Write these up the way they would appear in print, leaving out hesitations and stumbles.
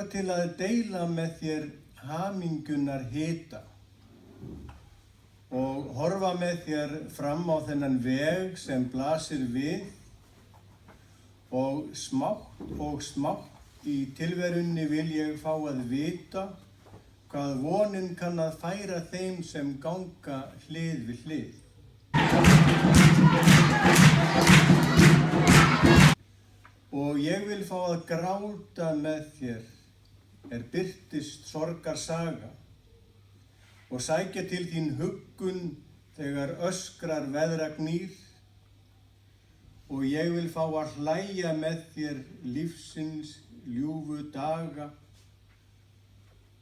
langar til að deila með þér hamingjunar hita og horfa með þér fram á þennan veg sem blasir við og smátt í tilverunni vil ég fá að vita hvað vonin kann að færa þeim sem ganga hlið við hlið. Og ég vil fá að gráta með þér birtist sorgarsaga og sækja til þín huggun þegar öskrar veðra gnýr og ég vil fá að hlæja með þér lífsins ljúfu daga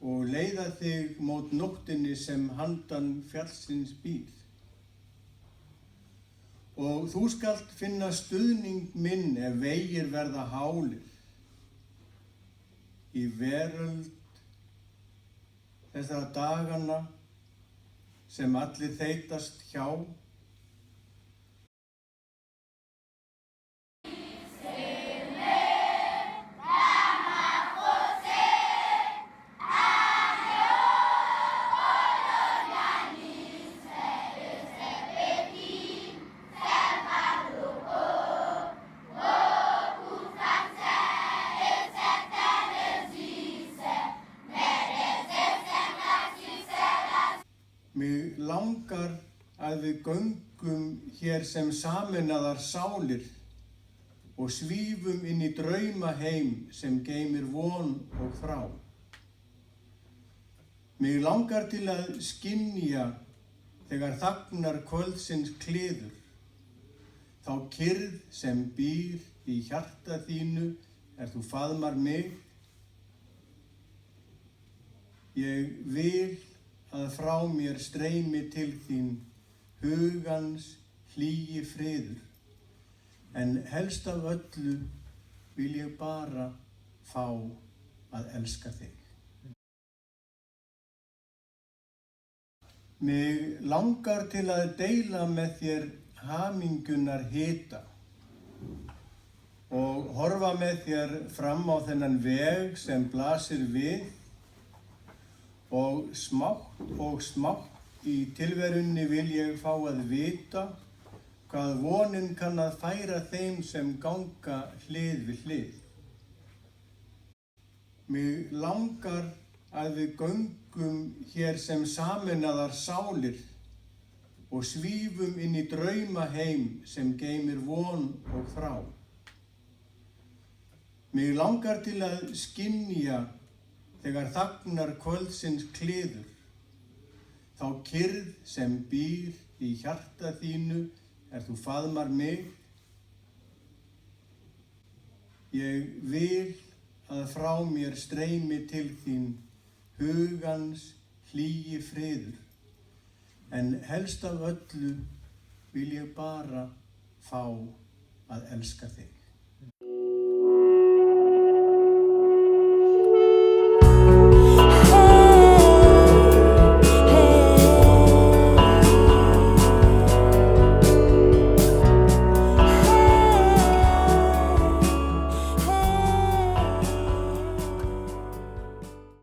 og leiða þig mót nóttinni sem handan fjallsins býr. Og þú skalt finna stuðning minn ef vegir verða hálir í veröld þessara dagana sem allir þeytast hjá. Mig langar að við göngum hér sem sameinaðar sálir og svífum inn í draumaheim sem geymir von og þrá. Mig langar til að skynja þegar þagnar kvöldsins kliður, þá kyrrð sem býr í hjarta þínu þú faðmar mig. Ég vil að frá mér streymi til þín hugans hlýi friður, en helst af öllu vil ég bara fá að elska þig. Mig langar til að deila með þér hamingjunar hita og horfa með þér fram á þennan veg sem blasir við og smátt í tilverunni vil ég fá að vita hvað vonin kann að færa þeim sem ganga hlið við hlið. Mig langar að við göngum hér sem sameinaðar sálir og svífum inn í draumaheim sem geymir von og þrá. Mig langar til að skynja þegar þagnar kvöldsins kliður, þá kyrrð sem býr í hjarta þínu þú faðmar mig. Ég vil að frá mér streymi til þín hugans hlýi friður, en helst af öllu vil ég bara fá að elska þig.